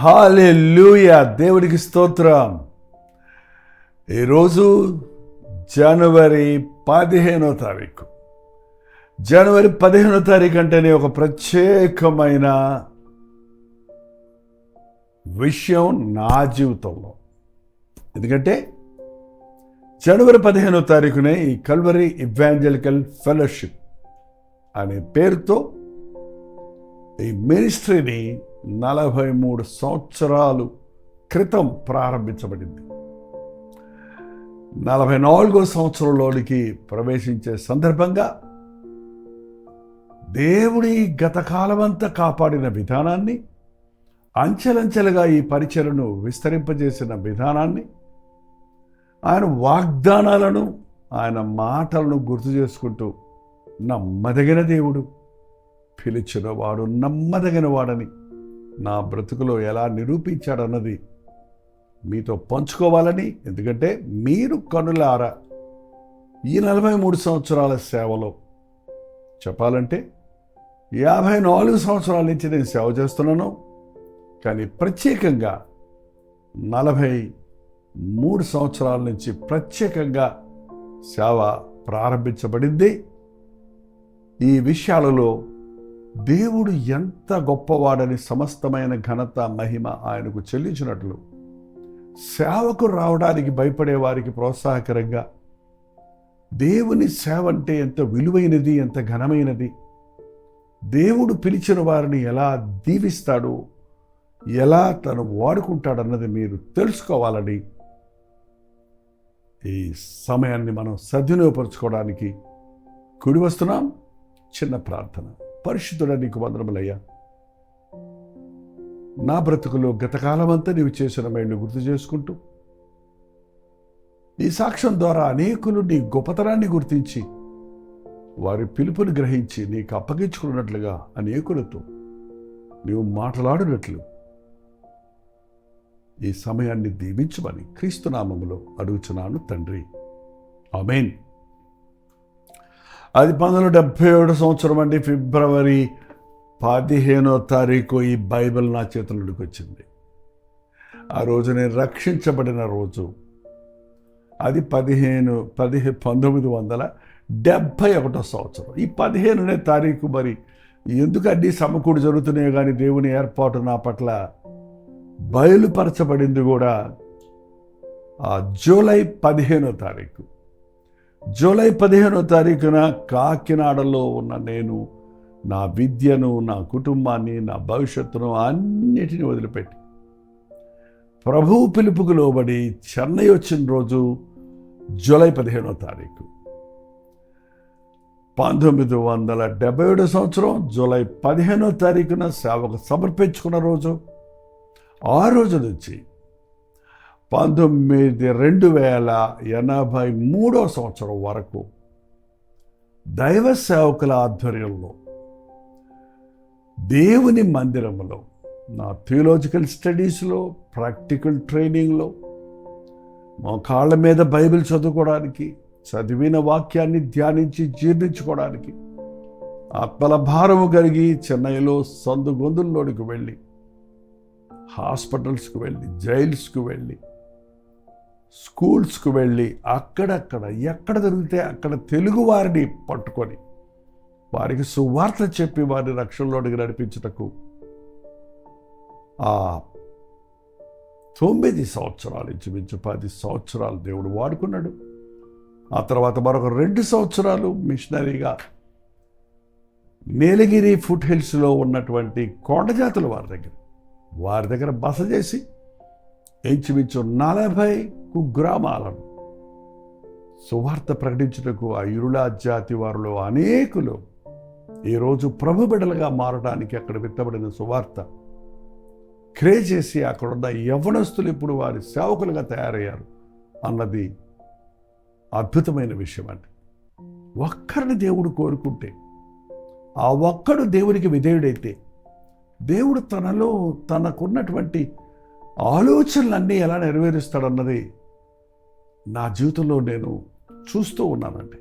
హల్లెలూయా, దేవుడికి స్తోత్రం. ఈరోజు జనవరి 15వ తారీఖు. జనవరి 15వ తారీఖు అంటేనే ఒక ప్రత్యేకమైన విషయం నా జీవితంలో. ఎందుకంటే జనవరి 15వ తారీఖునే ఈ కల్వరీ ఇవాంజలికల్ ఫెలోషిప్ అనే పేరుతో ఈ మినిస్ట్రీని 43 సంవత్సరాలు క్రితం ప్రారంభించబడింది. 44వ సంవత్సరంలోనికి ప్రవేశించే సందర్భంగా దేవుడి గత కాలమంతా కాపాడిన విధానాన్ని, అంచెలంచెలుగా ఈ పరిచయను విస్తరింపజేసిన విధానాన్ని, ఆయన వాగ్దానాలను, ఆయన మాటలను గుర్తు చేసుకుంటూ నమ్మదగిన దేవుడు, పిలిచిన వాడు నమ్మదగిన వాడని నా బ్రతుకులో ఎలా నిరూపించాడన్నది మీతో పంచుకోవాలని. ఎందుకంటే మీరు కనులారా ఈ 43 సంవత్సరాల సేవలో చెప్పాలంటే 54 సంవత్సరాల నుంచి నేను సేవ చేస్తున్నాను. కానీ ప్రత్యేకంగా 43 సంవత్సరాల నుంచి ప్రత్యేకంగా సేవ ప్రారంభించబడింది. ఈ విషయాలలో దేవుడు ఎంత గొప్పవాడని సమస్తమైన ఘనత మహిమ ఆయనకు చెల్లించినట్లు, సేవకు రావడానికి భయపడే వారికి ప్రోత్సాహకరంగా దేవుని సేవ అంటే ఎంత విలువైనది, ఎంత ఘనమైనది, దేవుడు పిలిచిన వారిని ఎలా దీవిస్తాడు, ఎలా తను వాడుకుంటాడన్నది మీరు తెలుసుకోవాలని ఈ సమయాన్ని మనం సద్వినియోగపరచుకోవడానికి కూడి వస్తున్నాం. చిన్న ప్రార్థన. పరిశుద్ధుడా, నీకు వందనములయ్యా. నా బ్రతుకులో గతకాలమంతా నీవు చేసిన మేళ్ళు గుర్తు చేసుకుంటూ ఈ సాక్ష్యం ద్వారా అనేకులు నీ గొప్పతనాన్ని గుర్తించి వారి పిలుపుని గ్రహించి నీకు అప్పగించుకున్నట్లుగా అనేకులతో నీవు మాట్లాడినట్లు ఈ సమయాన్ని దీవించమని క్రీస్తు నామములో అడుగుచున్నాను తండ్రి, ఆమేన్. అది 1977 సంవత్సరం అండి. ఫిబ్రవరి 15వ తారీఖు ఈ బైబిల్ నా చేతుల్లోకి వచ్చింది. ఆ రోజు నేను రక్షించబడిన రోజు. అది 1971 సంవత్సరం. ఈ 15వ తారీఖు మరి ఎందుకు అన్ని సమకూడి జరుగుతున్నాయో కానీ దేవుని ఏర్పాటు నా పట్ల బయలుపరచబడింది కూడా జూలై 15వ తారీఖు. జూలై 15వ తారీఖున కాకినాడలో ఉన్న నేను నా విద్యను, నా కుటుంబాన్ని, నా భవిష్యత్తును అన్నిటిని వదిలిపెట్టి ప్రభువు పిలుపుకు లోబడి చెన్నై వచ్చిన రోజు జూలై 15వ తారీఖు. 1977 సంవత్సరం జూలై 15వ తారీఖున సేవకు సమర్పించుకున్న రోజు. ఆ రోజు నుంచి 2083వ సంవత్సరం వరకు దైవ సేవకుల ఆధ్వర్యంలో దేవుని మందిరంలో, నా థియోలాజికల్ స్టడీస్లో, ప్రాక్టికల్ ట్రైనింగ్లో, మా కాళ్ళ మీద బైబిల్ చదువుకోవడానికి, చదివిన వాక్యాన్ని ధ్యానించి జీర్ణించుకోవడానికి ఆత్మల భారము కలిగి చెన్నైలో సందు గొంతుల్లోనికి వెళ్ళి, హాస్పిటల్స్కు వెళ్ళి, జైల్స్కు వెళ్ళి, స్కూల్స్కు వెళ్ళి, అక్కడక్కడ ఎక్కడ దొరికితే అక్కడ తెలుగు వారిని పట్టుకొని వారికి సువార్త చెప్పి వారిని రక్షణలోనికి నడిపించుటకు 9 సంవత్సరాలు, ఇంచుమించు 10 సంవత్సరాలు దేవుడు వాడుకున్నాడు. ఆ తర్వాత మరొక 2 సంవత్సరాలు మిషనరీగా నీలగిరి ఫుట్ హిల్స్లో ఉన్నటువంటి కొండజాతుల వారి దగ్గర బస చేసి ఇంచుమించు 40 గ్రామాలను సువార్త ప్రకటించుటకు ఆ ఇరుళా జాతి వారిలో అనేకులు ఈరోజు ప్రభు బిడ్డలుగా మారడానికి అక్కడ విత్తబడిన సువార్త క్రే చేసి అక్కడున్న యవ్వనస్తులు ఇప్పుడు వారి సేవకులుగా తయారయ్యారు అన్నది అద్భుతమైన విషయం అండి. ఒక్కరిని దేవుడు కోరుకుంటే, ఆ ఒక్కడు దేవునికి విధేయుడైతే, దేవుడు తనకున్నటువంటి ఆలోచనలన్నీ ఎలా నెరవేరుస్తాడన్నది నా జీవితంలో నేను చూస్తూ ఉన్నానండి.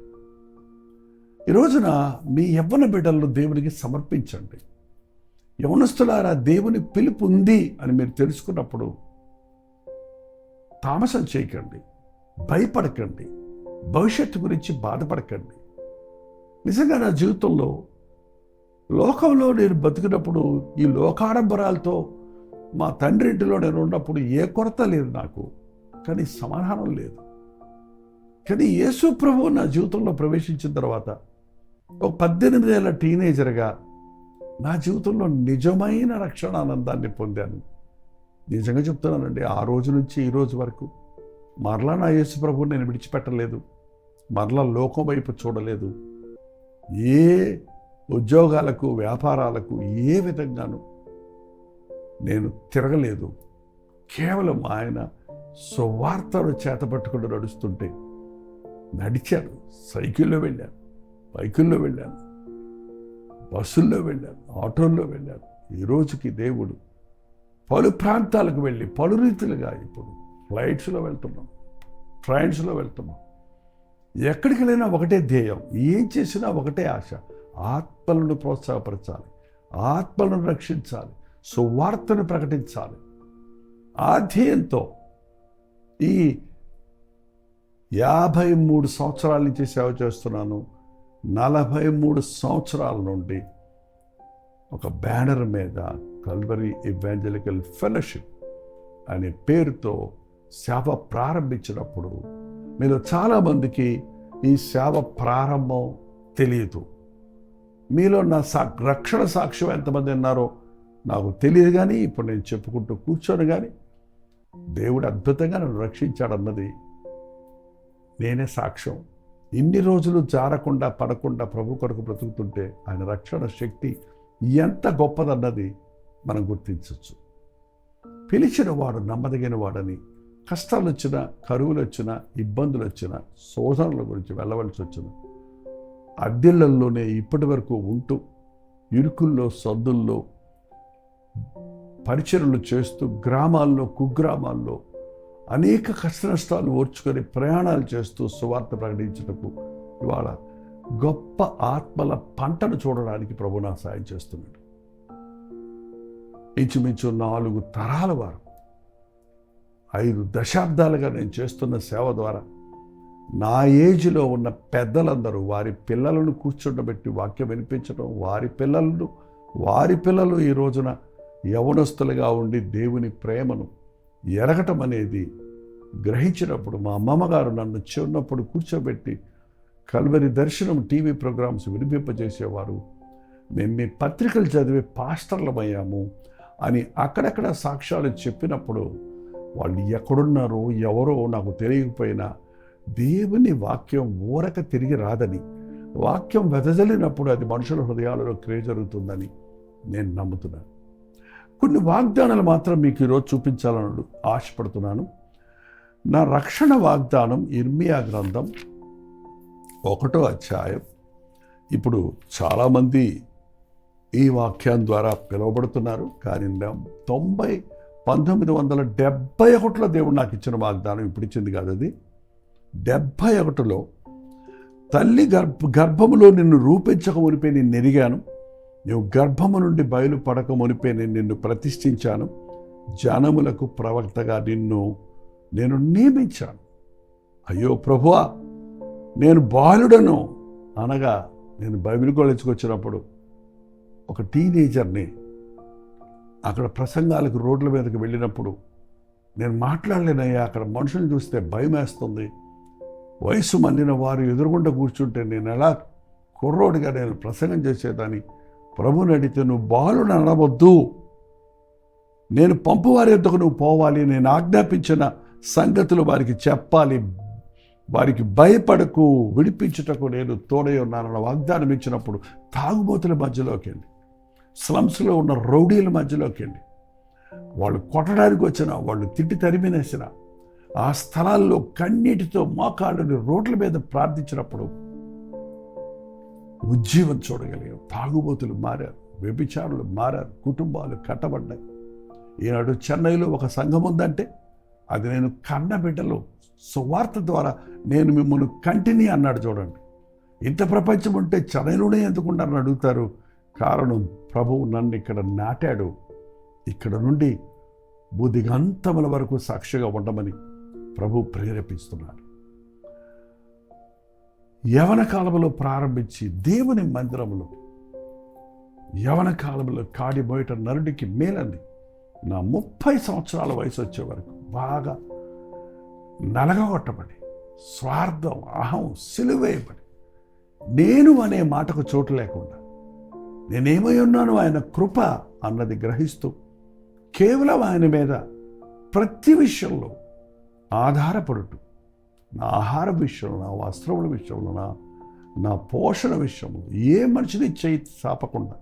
ఈ రోజున మీ యవ్వన బిడ్డలను దేవునికి సమర్పించండి. యవనస్తులారా, దేవుని పిలుపు ఉంది అని మీరు తెలుసుకున్నప్పుడు తామసం చేయకండి, భయపడకండి, భవిష్యత్తు గురించి బాధపడకండి. నిజంగా నా జీవితంలో లోకంలో నేను బతికినప్పుడు ఈ లోకాడంబరాలతో మా తండ్రి ఇంటిలో నేను ఉన్నప్పుడు ఏ కొరత లేదు నాకు, కానీ సమాధానం లేదు. కానీ యేసు ప్రభువు నా జీవితంలో ప్రవేశించిన తర్వాత ఒక 18 ఏళ్ల టీనేజర్గా నా జీవితంలో నిజమైన రక్షణ ఆనందాన్ని పొందాను. నిజంగా చెప్తున్నానండి, ఆ రోజు నుంచి ఈ రోజు వరకు మరలా నా యేసు ప్రభువుని నేను విడిచిపెట్టలేదు, మరలా లోకం వైపు చూడలేదు, ఏ ఉద్యోగాలకు వ్యాపారాలకు ఏ విధంగానూ నేను తిరగలేదు. కేవలం ఆయన సువార్తను చేతపట్టుకుని నడుస్తుంటే నడిచాను, సైకిల్లో వెళ్ళాను, బైకుల్లో వెళ్ళాను, బస్సుల్లో వెళ్ళాను, ఆటోల్లో వెళ్ళాను. ఈ రోజుకి దేవుడు పలు ప్రాంతాలకు వెళ్ళి పలు రీతిలుగా ఇప్పుడు ఫ్లైట్స్లో వెళ్తున్నాం, ట్రైన్స్లో వెళ్తున్నాం. ఎక్కడికి వెళ్ళినా ఒకటే ధ్యేయం, ఏం చేసినా ఒకటే ఆశ, ఆత్మలను ప్రోత్సాహపరచాలి, ఆత్మలను రక్షించాలి, సువార్తను ప్రకటించాలి. ఆ ధ్యేయంతో ఈ 53 సంవత్సరాల నుంచి సేవ చేస్తున్నాను. 43 సంవత్సరాల నుండి ఒక బ్యానర్ మీద కల్వరీ ఎవాంజలికల్ ఫెలోషిప్ అనే పేరుతో సేవ ప్రారంభించినప్పుడు మీరు చాలామందికి ఈ సేవ ప్రారంభం తెలియదు. మీలో నా రక్షణ సాక్ష్యం ఎంతమంది ఉన్నారో నాకు తెలియదు, కానీ ఇప్పుడు నేను చెప్పుకుంటూ కూర్చొని కానీ దేవుడు అద్భుతంగా నన్ను రక్షించాడన్నది నేనే సాక్ష్యం. ఇన్ని రోజులు జారకుండా పడకుండా ప్రభు కొరకు బ్రతుకుతుంటే ఆయన రక్షణ శక్తి ఎంత గొప్పదన్నది మనం గుర్తించవచ్చు. పిలిచిన వాడు నమ్మదగిన వాడని, కష్టాలు వచ్చినా, కరువులు వచ్చినా, ఇబ్బందులు వచ్చినా, శోధనల గురించి వెళ్ళవలసి వచ్చిన అద్దెళ్లలోనే ఇప్పటి వరకు ఉంటూ ఇరుకుల్లో సద్దుల్లో పరిచర్యలు చేస్తూ గ్రామాల్లో కుగ్రామాల్లో అనేక కష్ట నష్టాలు ఓర్చుకొని ప్రయాణాలు చేస్తూ సువార్త ప్రకటించటకు ఇవాళ గొప్ప ఆత్మల పంటను చూడడానికి ప్రభు నా సాయం చేస్తున్నాడు. ఇంచుమించు 4 తరాల వారు 5 దశాబ్దాలుగా నేను చేస్తున్న సేవ ద్వారా నా ఏజ్లో ఉన్న పెద్దలందరూ వారి పిల్లలను కూర్చుండబెట్టి వాక్యం వినిపించడం, వారి పిల్లలు ఈ రోజున యవనస్తులుగా ఉండి దేవుని ప్రేమను ఎరగటం అనేది గ్రహించినప్పుడు మా అమ్మమ్మగారు నన్ను చిన్నప్పుడు కూర్చోబెట్టి కల్వరి దర్శనం టీవీ ప్రోగ్రామ్స్ వినిపింపజేసేవారు. మేము మీ పత్రికలు చదివే పాస్టర్లమయ్యాము అని అక్కడక్కడ సాక్ష్యాలు చెప్పినప్పుడు వాళ్ళు ఎక్కడున్నారో ఎవరో నాకు తెలియకపోయినా దేవుని వాక్యం ఊరక తిరిగి రాదని, వాక్యం వెదజల్లినప్పుడు అది మనుషుల హృదయాలలో క్రియ జరుగుతుందని నేను నమ్ముతున్నాను. కొన్ని వాగ్దానాలు మాత్రం మీకు ఈరోజు చూపించాలని ఆశపడుతున్నాను. నా రక్షణ వాగ్దానం ఇర్మియా గ్రంథం 1వ అధ్యాయం. ఇప్పుడు చాలామంది ఈ వాక్యం ద్వారా పిలువబడుతున్నారు, కానీ 1971లో దేవుడు నాకు ఇచ్చిన వాగ్దానం ఇప్పుడు ఇచ్చింది కాదు. అది 71లో తల్లి గర్భములో నిన్ను రూపించక మునిపే నిన్ను ఎరిగాను, నువ్వు గర్భము నుండి బయలుపడక మునిపే నేను నిన్ను ప్రతిష్ఠించాను, జనములకు ప్రవక్తగా నేను నియమించాను. అయ్యో ప్రభువా, నేను బాలుడను అనగా నేను బైబిల్ కాలేజ్కి వచ్చినప్పుడు ఒక టీనేజర్ని అక్కడ ప్రసంగాలకు రోడ్ల మీదకి వెళ్ళినప్పుడు నేను మాట్లాడలేనయ్యా, అక్కడ మనుషులను చూస్తే భయం వేస్తుంది, వయసు మళ్ళిన వారు ఎదురుగుండా కూర్చుంటే నేను ఎలా కుర్రోడిగా నేను ప్రసంగం చేసేదాన్ని. ప్రభుని అడిగితే నువ్వు బాలుని అనవద్దు, నేను పంపువారి యొద్దకు నువ్వు పోవాలి, నేను ఆజ్ఞాపించిన సంగతులు వారికి చెప్పాలి, వారికి భయపడకు, విడిపించుటకు నేను తోడై ఉన్నానన్న వాగ్దానం ఇచ్చినప్పుడు తాగుబోతుల మధ్యలోకి వెళ్ళి, స్లమ్స్లో ఉన్న రౌడీల మధ్యలోకి వెళ్ళి, వాళ్ళు కొట్టడానికి వచ్చిన, వాళ్ళు తిట్టి తరిమినేసిన, ఆ స్థలాల్లో కన్నీటితో మోకాళ్ళని రోడ్ల మీద ప్రార్థించినప్పుడు ఉజ్జీవం చూడగలిగాం. తాగుబోతులు మారారు, వ్యభిచారులు మారారు, కుటుంబాలు కట్టబడ్డాయి. ఈనాడు చెన్నైలో ఒక సంఘం ఉందంటే అది నేను కన్న బిడ్డలు సువార్త ద్వారా నేను మిమ్మల్ని కంటిని అన్నాడు. చూడండి, ఇంత ప్రపంచం ఉంటే చెన్నైలోనే ఎందుకుంటారని అడుగుతారు. కారణం, ప్రభువు నన్ను ఇక్కడ నాటాడు. ఇక్కడ నుండి బుద్ధిగంతముల వరకు సాక్షిగా ఉండమని ప్రభు ప్రేరేపిస్తున్నాడు. యవన కాలంలో ప్రారంభించి దేవుని మందిరంలో యవన కాలంలో కాడి బయట నరుడికి మేలంది. నా 30 సంవత్సరాల వయసు వచ్చే వరకు బాగా నలగగొట్టబడి, స్వార్థం, అహం సిలువేయబడి, నేను అనే మాటకు చోటు లేకుండా నేనేమై ఉన్నాను ఆయన కృప అన్నది గ్రహిస్తూ కేవలం ఆయన మీద ప్రతి విషయంలో ఆధారపడుతూ, నా ఆహార విషయంలో, నా వస్త్రముల విషయంలో, నా పోషణ విషయంలో ఏ మనిషిని చేయి చాపకుండా,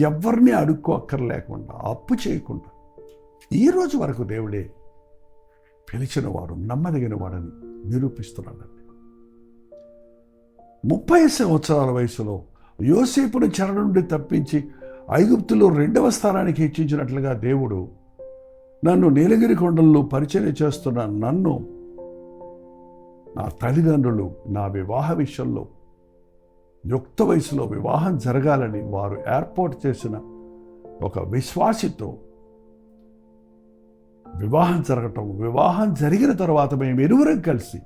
ఎవరిని అడుక్కోక్కర్లేకుండా, అప్పు చేయకుండా ఈరోజు వరకు దేవుడే పిలిచిన వాడు, నమ్మదగిన వాడని నిరూపిస్తున్నాడండి. 30 సంవత్సరాల వయసులో యోసేపును చెర నుండి తప్పించి ఐగుప్తులో 2వ స్థానానికి హెచ్చించినట్లుగా దేవుడు నన్ను నీలగిరి కొండల్లో పరిచయం చేస్తున్న నన్ను, నా తల్లిదండ్రులు నా వివాహ విషయంలో యుక్త వయసులో వివాహం జరగాలని వారు ఏర్పాటు చేసిన ఒక విశ్వాసితో వివాహం జరగటం, వివాహం జరిగిన తర్వాత మేము ఇరువురం కలిసి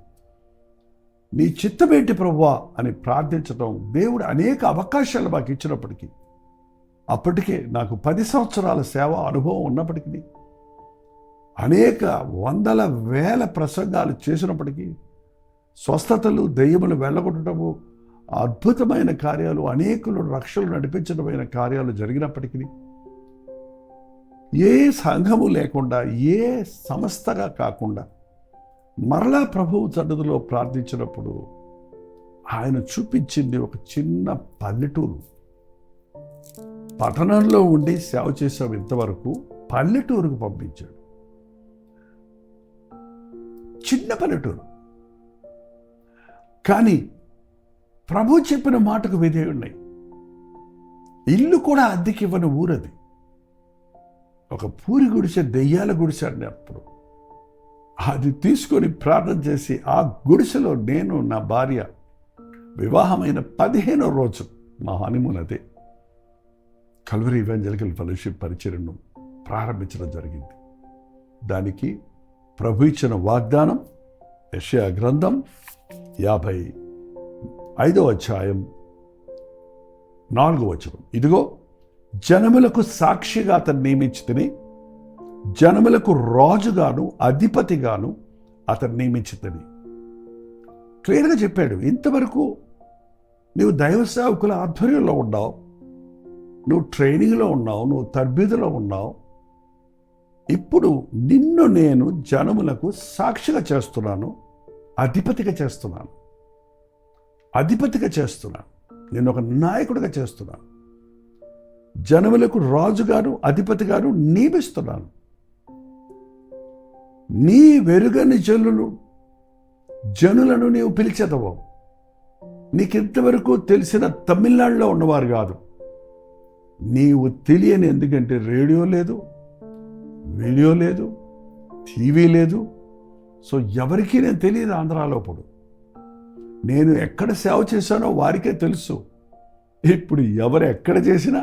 నీ చిత్తమేంటి ప్రభువా అని ప్రార్థించటం, దేవుడు అనేక అవకాశాలు మాకు ఇచ్చినప్పటికీ, అప్పటికే నాకు 10 సంవత్సరాల సేవ అనుభవం ఉన్నప్పటికీ, అనేక వందల వేల ప్రసంగాలు చేసినప్పటికీ, స్వస్థతలు, దెయ్యములు వెళ్ళగొట్టడము, అద్భుతమైన కార్యాలు, అనేకులు రక్షలు నడిపించడమైన కార్యాలు జరిగినప్పటికీ, ఏ సంఘము లేకుండా, ఏ సంస్థగా కాకుండా మరలా ప్రభువు సన్నిధిలో ప్రార్థించినప్పుడు ఆయన చూపించింది ఒక చిన్న పల్లెటూరు. పట్టణంలో ఉండి సేవ చేసాం ఇంతవరకు, పల్లెటూరుకు పంపించాడు. చిన్న పల్లెటూరు, కానీ ప్రభు చెప్పిన మాటకు విధేయున్నాయి. ఇల్లు కూడా అద్దెకి ఇవ్వని ఊరది. ఒక పూరి గుడిసె, దెయ్యాల గుడిసె అన్నప్పుడు అది తీసుకొని ప్రార్థన చేసి ఆ గుడిసెలో నేను, నా భార్య వివాహమైన 15వ రోజు మా హనీమూన్ అదే కల్వరీ ఈవాంజలికల్ ఫెలోషిప్ పరిచర్యను ప్రారంభించడం జరిగింది. దానికి ప్రభు ఇచ్చిన వాగ్దానం యెషయా గ్రంథం 55వ అధ్యాయం 4వ వచనం. ఇదిగో జనములకు సాక్షిగా అతను నియమించితిని, జనములకు రాజుగాను అధిపతిగాను అతను నియమించితిని. క్లియర్గా చెప్పాడు. ఇంతవరకు నువ్వు దైవ సేవకుల ఆధ్వర్యంలో ఉన్నావు, నువ్వు ట్రైనింగ్లో ఉన్నావు, నువ్వు తర్బీదులో ఉన్నావు. ఇప్పుడు నిన్ను నేను జనములకు సాక్షిగా చేస్తున్నాను, అధిపతిగా చేస్తున్నాను, నేను ఒక నాయకుడిగా చేస్తున్నాను, జనములకు రాజుగాను అధిపతిగాను నియమిస్తున్నాను. నీ వెరుగని జనులను నీవు పిలిచేదవు. నీకింతవరకు తెలిసిన తమిళనాడులో ఉన్నవారు కాదు, నీవు తెలియని, ఎందుకంటే రేడియో లేదు, వీడియో లేదు, టీవీ లేదు. సో ఎవరికీ నేను తెలియదు ఆంధ్రాలో. ఇప్పుడు నేను ఎక్కడ సేవ చేశానో వారికే తెలుసు. ఇప్పుడు ఎవరు ఎక్కడ చేసినా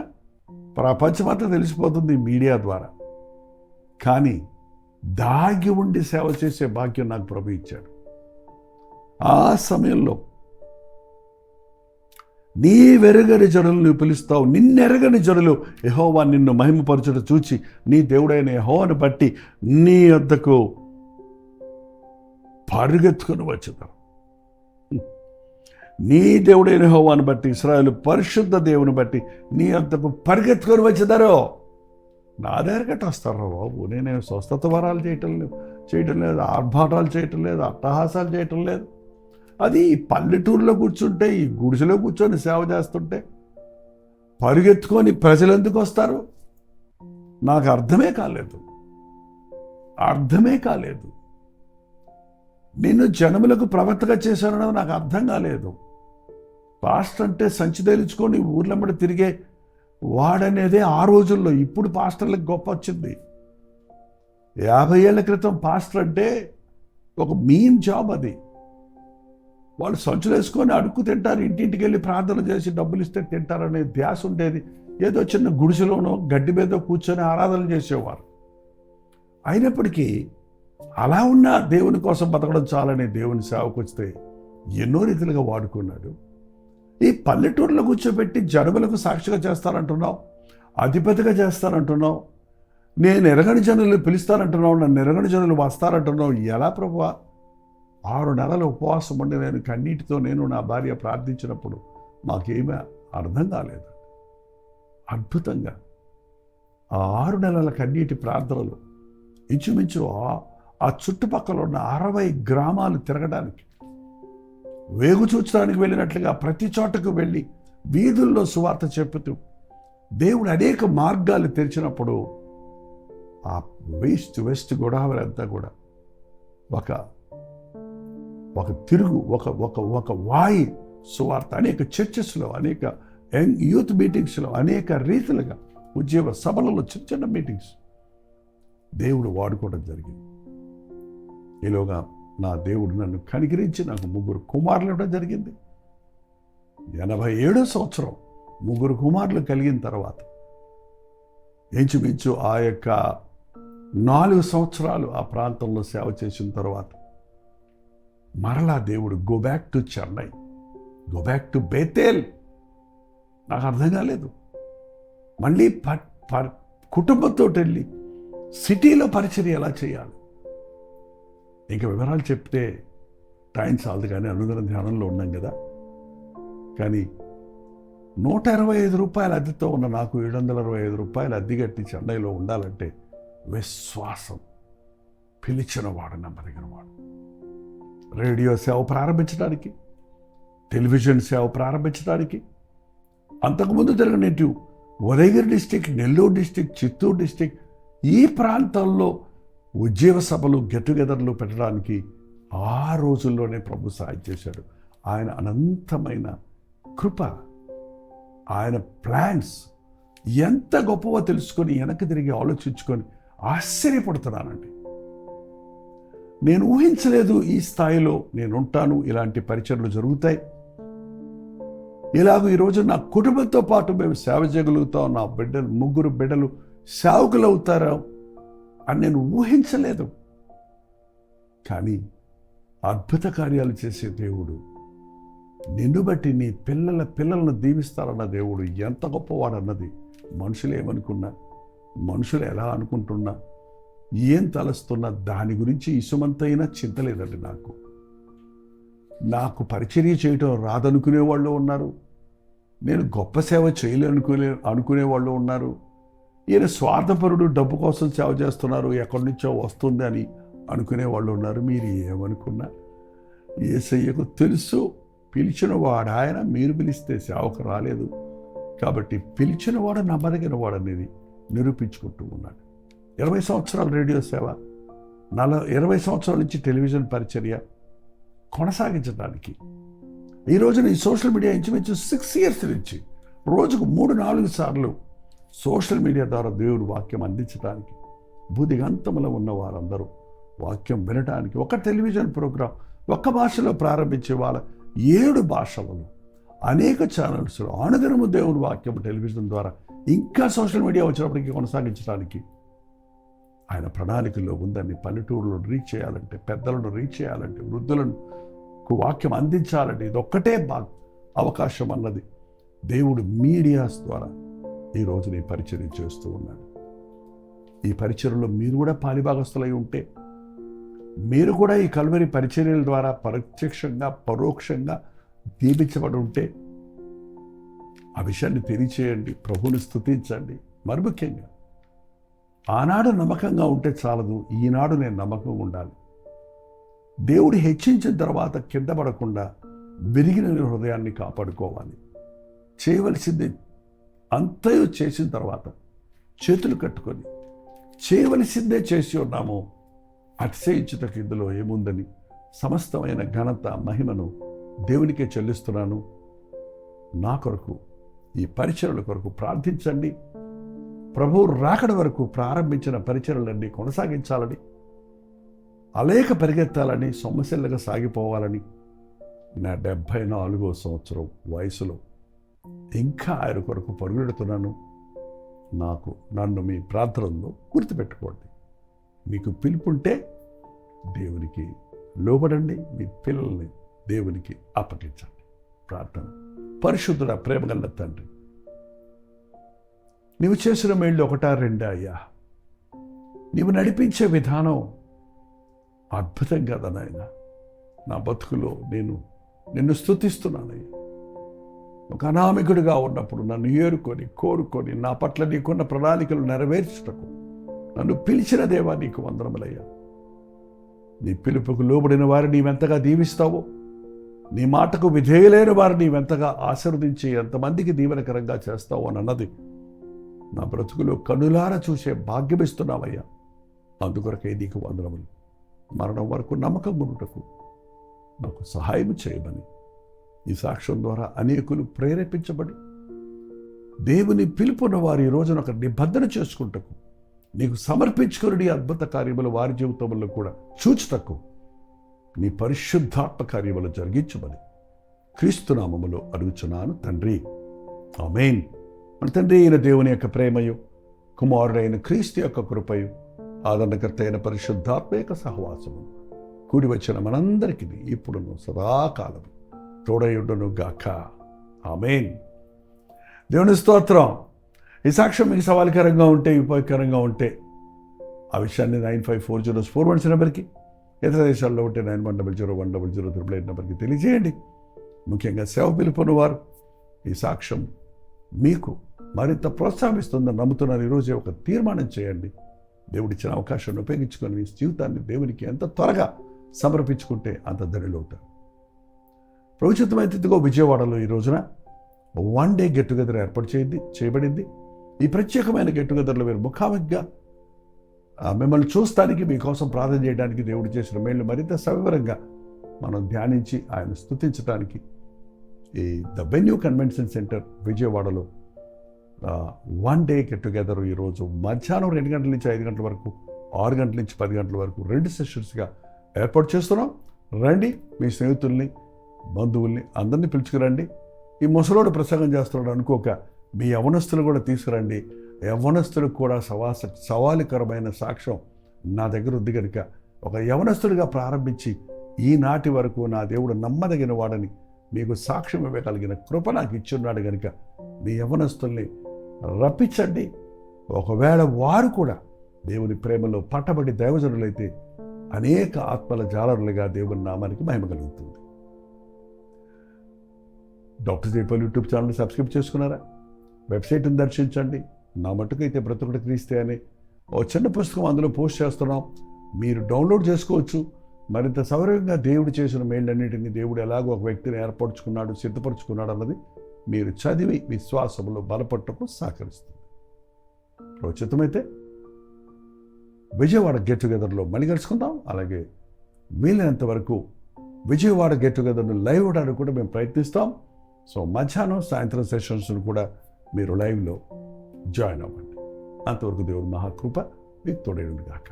ప్రపంచమంతా తెలిసిపోతుంది మీడియా ద్వారా. కానీ దాగి ఉండి సేవ చేసే భాగ్యం నాకు ప్రభు ఇచ్చాడు. ఆ సమయంలో నీ వెరగని జనులు నువ్వు పిలుస్తావు, నిన్నెరగని జనులు యెహోవా నిన్ను మహిమపరచుట చూచి నీ దేవుడైన యెహోవాను బట్టి నీ వద్దకు పరుగెత్తుకుని వచ్చుతారు. నీ దేవుడైన యెహోవాను బట్టి, ఇశ్రాయేలు పరిశుద్ధ దేవుని బట్టి నీ వద్దకు పరిగెత్తుకొని వచ్చేదారో. నా దగ్గరకట్ట వస్తారా బాబు? నేనేం స్వస్థత వరాలు చేయటం లేదు, ఆర్భాటాలు చేయటం లేదు, అట్టహాసాలు చేయటం లేదు. అది ఈ పల్లెటూరులో కూర్చుంటే, ఈ గుడిసెలో కూర్చొని సేవ చేస్తుంటే పరిగెత్తుకొని ప్రజలు ఎందుకు వస్తారు? నాకు అర్థమే కాలేదు. నిన్ను జనములకు ప్రవక్తగా చేశానన్నది నాకు అర్థం కాలేదు. పాస్టర్ అంటే సంచి తేల్చుకొని ఊర్లమ్మడి తిరిగే వాడనేదే ఆ రోజుల్లో. ఇప్పుడు పాస్టర్లకు గొప్ప వచ్చింది. 50 ఏళ్ల క్రితం పాస్టర్ అంటే ఒక మీన్ జాబ్ అది. వాళ్ళు సంచులు వేసుకొని అడుక్కు తింటారు, ఇంటింటికి వెళ్ళి ప్రార్థన చేసి డబ్బులు ఇస్తే తింటారనే ధ్యాస ఉండేది. ఏదో చిన్న గుడిసెలోనో గడ్డి మీద కూర్చొని ఆరాధన చేసేవారు. అయినప్పటికీ అలా ఉన్న దేవుని కోసం బతకడం చాలని దేవుని సేవకు వస్తే ఎన్నో రీతిలుగా వాడుకున్నాడు. ఈ పల్లెటూరులో కూర్చోబెట్టి జనములకు సాక్షిగా చేస్తారంటున్నావు, అధిపతిగా చేస్తారంటున్నావు, నేను ఎరగని జనులు పిలుస్తానంటున్నావు, నన్ను ఎరగని జనులు వస్తారంటున్నావు. ఎలా ప్రభువా? 6 నెలల ఉపవాసం ఉండి నేను కన్నీటితో నేను నా భార్య ప్రార్థించినప్పుడు మాకేమీ అర్థం కాలేదు. అద్భుతంగా ఆ 6 నెలల కన్నీటి ప్రార్థనలు ఇంచుమించు ఆ చుట్టుపక్కల ఉన్న 60 గ్రామాలు తిరగడానికి, వేగు చూచడానికి వెళ్ళినట్లుగా ప్రతి చోటకు వెళ్ళి వీధుల్లో సువార్త చెప్పుతూ దేవుడు అనేక మార్గాలు తెరిచినప్పుడు ఆ వెస్ట్ గోదావరి అంతా కూడా ఒక తిరుగు, ఒక వాయి సువార్త అనేక చర్చెస్లో, అనేక యూత్ మీటింగ్స్లో, అనేక రీతిలుగా ఉద్యోగ సభలలో చిన్న చిన్న మీటింగ్స్ దేవుడు వాడుకోవడం జరిగింది. ఈలోగా నా దేవుడు నన్ను కనికరించి నాకు 3 కుమారులు ఇవ్వడం జరిగింది. 87 సంవత్సరం 3 కుమారులు కలిగిన తర్వాత ఇంచుమించు ఆ యొక్క 4 సంవత్సరాలు ఆ ప్రాంతంలో సేవ చేసిన తర్వాత మరలా దేవుడు go back to Chennai, go back to Bethel. నాకు అర్థం కాలేదు. మళ్ళీ కుటుంబంతో వెళ్ళి సిటీలో పరిచర్య ఎలా చేయాలి? ఇంకా వివరాలు చెప్తే టైం చాలదు, కానీ అనుదిన ధ్యానంలో ఉన్నాం కదా. కానీ 125 రూపాయల అద్దెతో ఉన్న నాకు 725 రూపాయల అద్దె కట్టి చెన్నైలో ఉండాలంటే విశ్వాసం, పిలిచిన వాడు, నమ్మదగిన వాడు. రేడియో సేవ ప్రారంభించడానికి, టెలివిజన్ సేవ ప్రారంభించడానికి, అంతకుముందు జరిగిన Udayagiri district, Nellore district, Chittoor district ఈ ప్రాంతాల్లో ఉద్యోగ సభలు, గెట్ టుగెదర్లు పెట్టడానికి ఆ రోజుల్లోనే ప్రభు సాయం చేశాడు. ఆయన అనంతమైన కృప, ఆయన ప్లాన్స్ ఎంత గొప్పవో తెలుసుకొని వెనక్కి తిరిగి ఆలోచించుకొని ఆశ్చర్యపడుతున్నానండి. నేను ఊహించలేదు ఈ స్థాయిలో నేను ఉంటాను, ఇలాంటి పరిచర్లు జరుగుతాయి, ఇలాగ ఈరోజు నా కుటుంబంతో పాటు మేము సేవ చేయగలుగుతాం, నా బిడ్డలు 3 బిడ్డలు సేవకులు అవుతారా అని నేను ఊహించలేదు. కానీ అద్భుత కార్యాలు చేసే దేవుడు, నిన్ను బట్టి నీ పిల్లలను దీవిస్తారన్న దేవుడు ఎంత గొప్పవాడన్నది మనుషులు ఏమనుకున్నా, మనుషులు ఎలా అనుకుంటున్నా, ఏం తలస్తున్నా దాని గురించి ఇసుమంతైనా చింత లేదండి. నాకు పరిచర్య చేయటం రాదనుకునే వాళ్ళు ఉన్నారు, నేను గొప్ప సేవ అనుకునే వాళ్ళు ఉన్నారు. ఈయన స్వార్థపరుడు, డబ్బు కోసం సేవ చేస్తున్నారు, ఎక్కడి నుంచో వస్తుంది అని అనుకునే వాళ్ళు ఉన్నారు. మీరు ఏమనుకున్నా యేసయ్యకు తెలుసు, పిలిచిన వాడు ఆయన. మీరు పిలిస్తే సేవకు రాలేదు కాబట్టి పిలిచిన వాడు నమ్మదగిన వాడు అనేది నిరూపించుకుంటూ ఉన్నాడు. 20 సంవత్సరాల రేడియో సేవ, 20 సంవత్సరాల నుంచి టెలివిజన్ పరిచర్య కొనసాగించడానికి ఈ రోజున ఈ సోషల్ మీడియా ఇంచుమించు 6 years నుంచి రోజుకు 3-4 సార్లు సోషల్ మీడియా ద్వారా దేవుడు వాక్యం అందించడానికి, భూదిగంతంలో ఉన్న వారందరూ వాక్యం వినడానికి, ఒక టెలివిజన్ ప్రోగ్రాం ఒక్క భాషలో ప్రారంభించే వాళ్ళ 7 భాషలలో అనేక ఛానల్స్లో అనుదినము దేవుని వాక్యం టెలివిజన్ ద్వారా ఇంకా సోషల్ మీడియా వచ్చినప్పటికీ కొనసాగించడానికి ఆయన ప్రణాళికల్లో ఉందని. పల్లెటూరులో రీచ్ చేయాలంటే, పెద్దలను రీచ్ చేయాలంటే, వృద్ధులకు వాక్యం అందించాలంటే ఇదొక్కటే అవకాశం అన్నది దేవుడు మీడియాస్ ద్వారా ఈరోజు నీ పరిచర్య చేస్తూ ఉన్నాడు. ఈ పరిచర్యలో మీరు కూడా పాలిభాగస్తులై ఉంటే, మీరు కూడా ఈ కల్వరి పరిచర్యల ద్వారా ప్రత్యక్షంగా పరోక్షంగా దీపించబడి ఉంటే ఆ విషయాన్ని తెలియచేయండి, ప్రభువుని స్తుతించండి. మరి ముఖ్యంగా ఆనాడు నమ్మకంగా ఉంటే చాలదు, ఈనాడు నేను నమ్మకంగా ఉండాలి. దేవుడు హెచ్చించిన తర్వాత కింద పడకుండా విరిగిన హృదయాన్ని కాపాడుకోవాలి. చేయవలసింది అంతయు చేసిన తర్వాత చేతులు కట్టుకొని చేయవలసిందే చేసి ఉన్నాము, అతిశయించుటకు ఇందులో ఏముందని సమస్తమైన ఘనత మహిమను దేవునికే చెల్లిస్తున్నాను. నా కొరకు, ఈ పరిచర్యల కొరకు ప్రార్థించండి. ప్రభువు రాకడ వరకు ప్రారంభించిన పరిచర్యలన్నీ కొనసాగించాలని, అలేక పరిగెత్తాలని, సొమ్మసిల్లగా సాగిపోవాలని నా 74వ సంవత్సరం వయసులో ఇంకా ఆయన కొరకు పరుగులెడుతున్నాను. నన్ను మీ ప్రార్థనలో గుర్తుపెట్టుకోండి. మీకు పిలుపుంటే దేవునికి లోబడండి, మీ పిల్లల్ని దేవునికి అప్పగించండి. ప్రార్థన. పరిశుద్ధుడ, ప్రేమగల తండ్రి, నీవు చేసిన మేళ్ళు 1, 2 అయ్యా. నీవు నడిపించే విధానం అద్భుతం కదా నాయన. నా బతుకులో నేను నిన్ను స్తుతిస్తున్నానయ్యా. ఒక అనామికుడిగా ఉన్నప్పుడు నన్ను కోరుకొని నా పట్ల నీకున్న ప్రణాళికలు నెరవేర్చుటకు నన్ను పిలిచిన దేవా నీకు వందనములయ్యా. నీ పిలుపుకు లోబడిన వారిని నీవెంతగా దీవిస్తావో, నీ మాటకు విధేయులైన వారిని నీవెంతగా ఆశీర్వదించి ఎంతమందికి దీవెనకరంగా చేస్తావో అని అన్నది నా బ్రతుకులో కనులారా చూసే భాగ్యమిస్తున్నావయ్యా. అందుకొరకే నీకు వందనములు. మరణం వరకు నమ్మకం ఉండుటకు నాకు సహాయం చేయమని ఈ సాక్ష్యం ద్వారా అనేకులు ప్రేరేపించబడి దేవుని పిలుపున్న వారి ఈ రోజున ఒక నిబంధన చేసుకుంటకు, నీకు సమర్పించుకుని అద్భుత కార్యములు వారి జీవితంలో కూడా చూచుటకు నీ పరిశుద్ధాత్మ కార్యములు జరిగించమని క్రీస్తునామములో అడుగుచున్నాను తండ్రి. ఆమేన్. మన తండ్రి అయిన దేవుని యొక్క ప్రేమయు, కుమారుడైన క్రీస్తు యొక్క కృపయు, ఆదరణకర్త అయిన పరిశుద్ధాత్మ యొక్క సహవాసము కూడి వచ్చిన మనందరికీ ఇప్పుడును సదాకాలం తోడయుండును గాక. ఆమేన్. దేవుని స్తోత్రం. ఈ సాక్ష్యం మీకు సవాలుకరంగా ఉంటే, ఉపయోగకరంగా ఉంటే ఆ విషయాన్ని 954041 నెంబర్కి, ఇతర దేశాల్లో ఉంటే 9100100088 నెంబర్కి తెలియజేయండి. ముఖ్యంగా సేవ పిలుపున్న వారు ఈ సాక్ష్యం మీకు మరింత ప్రోత్సాహిస్తుందని నమ్ముతున్నారు. ఈరోజే ఒక తీర్మానం చేయండి. దేవుడిచ్చిన అవకాశాన్ని ఉపయోగించుకొని మీ జీవితాన్ని దేవునికి ఎంత త్వరగా సమర్పించుకుంటే అంత ధనిలవుతారు. ప్రభుత్వమైతే ఇదిగో విజయవాడలో ఈ రోజున 1 డే గెట్ టుగెదర్ ఏర్పాటు చేయబడింది. ఈ ప్రత్యేకమైన గెట్ టుగెదర్లో మీరు ముఖాముఖిగా మిమ్మల్ని చూస్తానికి, మీకోసం ప్రార్థన చేయడానికి, దేవుడు చేసిన మేళ్ళు మరింత సవివరంగా మనం ధ్యానించి ఆయన స్తుతించడానికి ఈ ద వెన్యూ కన్వెన్షన్ సెంటర్ విజయవాడలో 1 డే గెట్ టుగెదర్ ఈరోజు మధ్యాహ్నం 2 గంటల నుంచి 5 గంటల వరకు, 6 గంటల నుంచి 10 గంటల వరకు 2 సెషన్స్గా ఏర్పాటు చేస్తున్నాం. రండి, మీ స్నేహితుల్ని, బంధువుల్ని అందరినీ పిలుచుకురండి. ఈ ముసలోడు ప్రసంగం చేస్తున్నాడు అనుకోక మీ యవనస్తులు కూడా తీసుకురండి. యవనస్తులకు కూడా సవాలుకరమైన సాక్ష్యం నా దగ్గర ఉంది కనుక ఒక యవనస్తుడిగా ప్రారంభించి ఈనాటి వరకు నా దేవుడు నమ్మదగిన వాడని మీకు సాక్ష్యం ఇవ్వగలిగిన కృప నాకు ఇచ్చున్నాడు కనుక మీ యవనస్తుల్ని రప్పించండి. ఒకవేళ వారు కూడా దేవుని ప్రేమలో పట్టబడి దైవజనులైతే అనేక ఆత్మల జాలరులుగా దేవుని నామానికి మహిమ కలుగుతుంది. Doctor Jaipal YouTube channel subscribe చేసుకున్నారా? వెబ్సైట్ని దర్శించండి. నా మట్టుకైతే బ్రతుకుడు క్రీస్తే అని ఓ చిన్న పుస్తకం అందులో పోస్ట్ చేస్తున్నాం. మీరు డౌన్లోడ్ చేసుకోవచ్చు. మరింత సౌకర్యంగా దేవుడు చేసిన మేళ్ళన్నింటినీ, దేవుడు ఎలాగో ఒక వ్యక్తిని ఏర్పరచుకున్నాడు, సిద్ధపరచుకున్నాడు అన్నది మీరు చదివి విశ్వాసంలో బలపట్టకు సహకరిస్తుంది. ప్రోచితమైతే విజయవాడ గెట్ టుగెదర్లో మళ్ళీ కలుసుకుందాం. అలాగే వీలైనంత వరకు విజయవాడ గెట్ టుగెదర్ను లైవ్ అవడానికి కూడా మేము ప్రయత్నిస్తాం. సో మధ్యాహ్నం, సాయంత్రం సెషన్స్ను కూడా మీరు లైవ్లో జాయిన్ అవ్వండి. అంతవరకు దేవుడు మహాకృప మీకు తోడేయును గాక.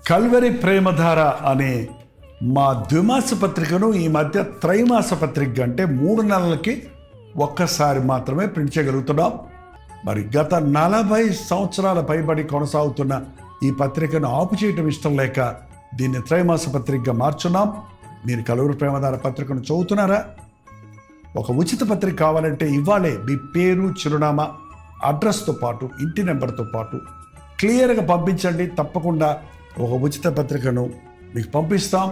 కల్వరి ప్రేమధార అనే మా ద్విమాస పత్రికను ఈ మధ్య త్రైమాస పత్రిక అంటే 3 నెలలకి ఒక్కసారి మాత్రమే ప్రింట్ చేయగలుగుతున్నాం. మరి గత 40 సంవత్సరాల పైబడి కొనసాగుతున్న ఈ పత్రికను ఆపు చేయటం ఇష్టం లేక దీన్ని త్రైమాస పత్రికగా మార్చున్నాం. మీరు కల్వరి ప్రేమధార పత్రికను చదువుతున్నారా? ఒక ఉచిత పత్రిక కావాలంటే ఇవ్వాలే మీ పేరు, చిరునామా, అడ్రస్తో పాటు, ఇంటి నెంబర్తో పాటు క్లియర్గా పంపించండి. తప్పకుండా ఒక ఉచిత పత్రికను మీకు పంపిస్తాం.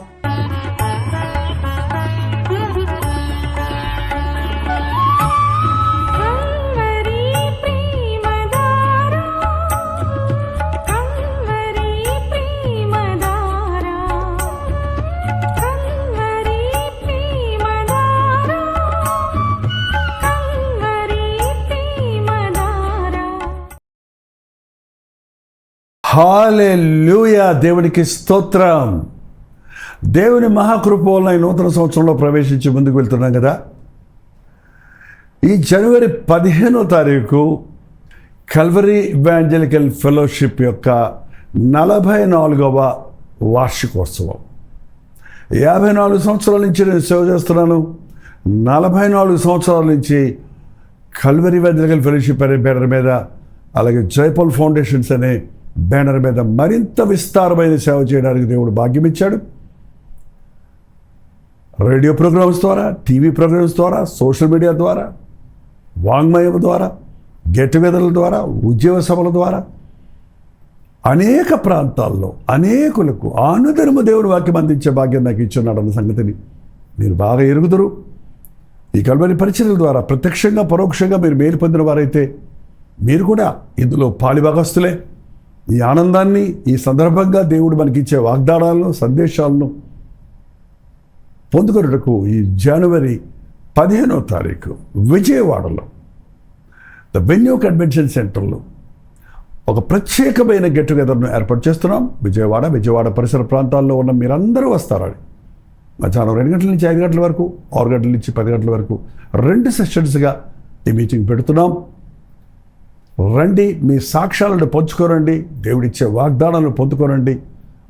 హల్లెలూయా, దేవునికి స్తోత్రం. దేవుని మహాకృప వల్ల ఈ నూతన సంవత్సరంలో ప్రవేశించి ముందుకు వెళ్తున్నాం కదా. ఈ జనవరి 15వ తారీఖు కల్వరీ ఇవాంజలికల్ ఫెలోషిప్ యొక్క 44వ వార్షికోత్సవం. 54 సంవత్సరాల నుంచి నేను సేవ చేస్తున్నాను. 44 సంవత్సరాల నుంచి కల్వరీ ఇవాంజలికల్ ఫెలోషిప్ అనే బ్యానర్ మీద, అలాగే జైపాల్ ఫౌండేషన్స్ అనే బ్యానర్ మీద మరింత విస్తారమైన సేవ చేయడానికి దేవుడు భాగ్యం ఇచ్చాడు. రేడియో ప్రోగ్రామ్స్ ద్వారా, టీవీ ప్రోగ్రామ్స్ ద్వారా, సోషల్ మీడియా ద్వారా, వాంగ్మయం ద్వారా, గెట్ టుగెదర్ల ద్వారా, ఉద్యోగ సభల ద్వారా అనేక ప్రాంతాల్లో అనేకులకు అనుదినము దేవుని వాక్యం అందించే భాగ్యం నాకు ఇచ్చున్నాడన్న సంగతిని మీరు బాగా ఎరుగుదురు. ఈ కల్వరీ పరిచర్యల ద్వారా ప్రత్యక్షంగా పరోక్షంగా మీరు మేలు పొందిన వారైతే మీరు కూడా ఇందులో పాలిభాగస్తులే. ఈ ఆనందాన్ని, ఈ సందర్భంగా దేవుడు మనకిచ్చే వాగ్దానాలను, సందేశాలను పొందుకొనుటకు ఈ జనవరి 15వ తారీఖు విజయవాడలో ద వెన్యూ కన్వెన్షన్ సెంటర్లో ఒక ప్రత్యేకమైన గెట్ టుగెదర్ను ఏర్పాటు చేస్తున్నాం. విజయవాడ పరిసర ప్రాంతాల్లో ఉన్న మీరందరూ వస్తారని. మధ్యాహ్నం 2 గంటల నుంచి 5 గంటల వరకు, 6 గంటల నుంచి 10 గంటల వరకు 2 సెషన్స్గా ఈ మీటింగ్ పెడుతున్నాం. రండి, మీ సాక్ష్యాలను పంచుకోరండి, దేవుడిచ్చే వాగ్దానాలను పొందుకోరండి.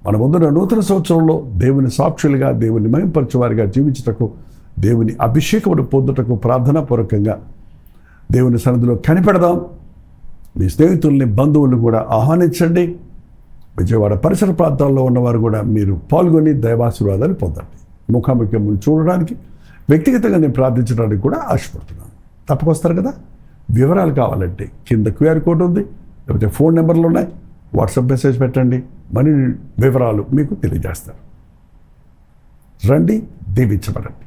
మన ముందున్న నూతన సంవత్సరంలో దేవుని సాక్షులుగా, దేవుని మహింపరచువారిగా జీవించుటకు, దేవుని అభిషేకమును పొందుటకు ప్రార్థనాపూర్వకంగా దేవుని సన్నిధిలో కనిపెడదాం. మీ స్నేహితుల్ని, బంధువులను కూడా ఆహ్వానించండి. విజయవాడ పరిసర ప్రాంతాల్లో ఉన్నవారు కూడా మీరు పాల్గొని దైవాశీర్వాదాలు పొందండి. ముఖాముఖిని చూడడానికి, వ్యక్తిగతంగా నేను ప్రార్థించడానికి కూడా ఆశపడుతున్నాను. తప్పకొస్తారు కదా. వివరాలు కావాలంటే కింద QR కోడ్ ఉంది, లేకపోతే ఫోన్ నెంబర్లు ఉన్నాయి. వాట్సాప్ మెసేజ్ పెట్టండి, మరిన్ని వివరాలు మీకు తెలియజేస్తారు. రండి, దీవించబడండి.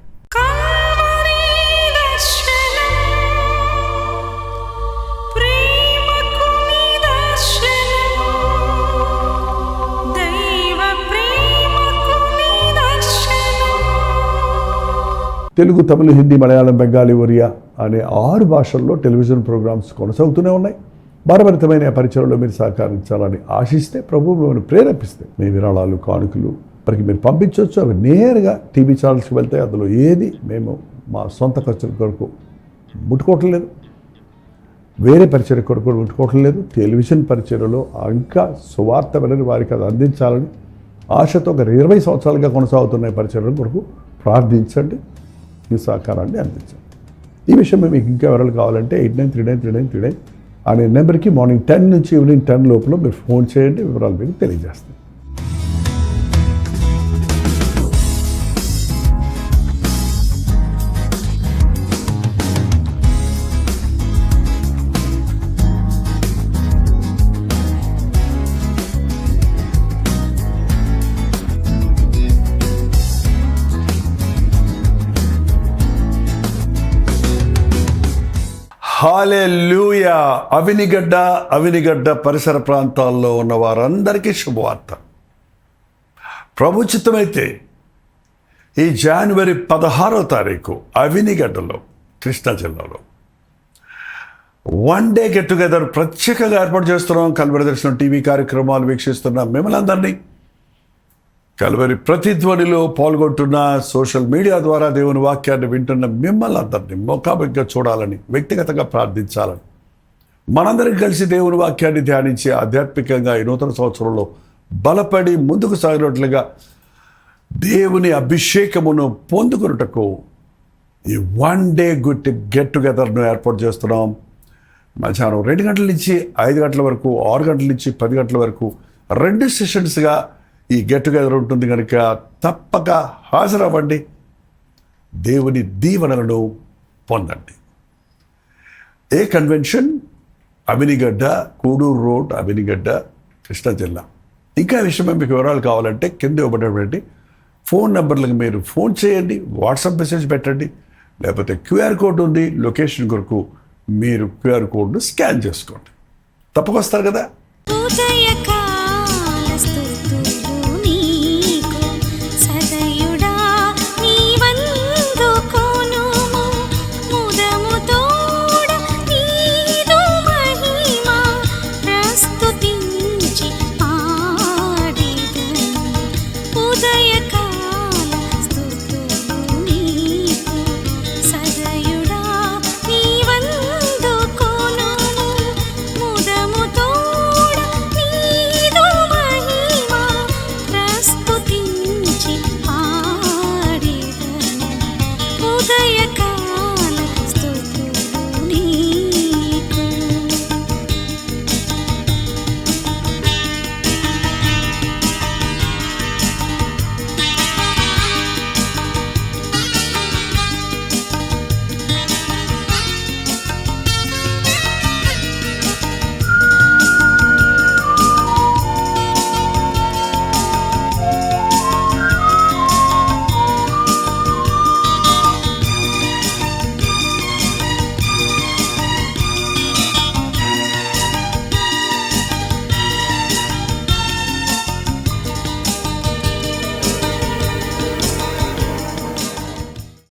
తెలుగు, తమిళ, హిందీ, మలయాళం, బెంగాలీ, ఒరియా అనే 6 భాషల్లో టెలివిజన్ ప్రోగ్రామ్స్ కొనసాగుతూనే ఉన్నాయి. భారభరితమైన పరిచయంలో మీరు సహకరించాలని ఆశిస్తే, ప్రభు మిమ్మల్ని ప్రేరేపిస్తే మీ విరాళాలు, కానుకలు మనకి మీరు పంపించవచ్చు. అవి నేరుగా టీవీ ఛానల్స్కి వెళ్తాయి. అందులో ఏది మేము మా సొంత ఖర్చుల కొరకు ముట్టుకోవటం లేదు, వేరే పరిచయ కొరకు ముట్టుకోవటం లేదు. టెలివిజన్ పరిచయలో ఇంకా సువార్త వినని వారికి అది అందించాలని ఆశతో ఒక 20 సంవత్సరాలుగా కొనసాగుతున్న పరిచయం కొరకు ప్రార్థించండి, మీ సహకారాన్ని అందించండి. ఈ విషయం మీకు ఇంకా వివరాలు కావాలంటే 89393939 అనే నెంబర్కి మార్నింగ్ 10 నుంచి ఈవినింగ్ 10 లోపల మీరు ఫోన్ చేయండి, వివరాలు మీకు తెలియజేస్తాం. హల్లెలూయా. అవినిగడ్డ పరిసర ప్రాంతాల్లో ఉన్న వారందరికీ శుభవార్త. ప్రభు చిత్తమైతే ఈ జనవరి 16వ తారీఖు అవినిగడ్డలో, కృష్ణా జిల్లాలో 1 డే గెట్ టుగెదర్ ప్రత్యేకంగా ఏర్పాటు చేస్తున్నాం. కల్వరీ దర్శనం టీవీ కార్యక్రమాలు వీక్షిస్తున్న మిమ్మల్ని అందరినీ, కల్వరీ ప్రతిధ్వనిలో పాల్గొంటున్న, సోషల్ మీడియా ద్వారా దేవుని వాక్యాన్ని వింటున్న మిమ్మల్ని అందరినీ ముఖాముఖిగా చూడాలని, వ్యక్తిగతంగా ప్రార్థించాలని, మనందరం కలిసి దేవుని వాక్యాన్ని ధ్యానించి ఆధ్యాత్మికంగా ఈ నూతన సంవత్సరంలో బలపడి ముందుకు సాగినట్లుగా దేవుని అభిషేకమును పొందుకున్నటకు ఈ 1 డే గెట్ టుగెదర్ను ఏర్పాటు చేస్తున్నాం. మధ్యాహ్నం 2 గంటల నుంచి 5 గంటల వరకు, 6 గంటల నుంచి 10 గంటల వరకు 2 సెషన్స్గా ఈ గెట్ టుగెదర్ ఉంటుంది కనుక తప్పక హాజరవ్వండి, దేవుని దీవెనలను పొందండి. ఏ కన్వెన్షన్? అవినిగడ్డ, కూడూరు రోడ్, అవినిగడ్డ, కృష్ణా జిల్లా. ఇంకా విషయమే మీకు వివరాలు కావాలంటే కింద ఇవ్వబడినటువంటి ఫోన్ నెంబర్లకు మీరు ఫోన్ చేయండి, వాట్సాప్ మెసేజ్ పెట్టండి, లేకపోతే QR కోడ్ ఉంది, లొకేషన్ కొరకు మీరు QR కోడ్ను స్కాన్ చేసుకోండి. తప్పకొస్తారు కదా.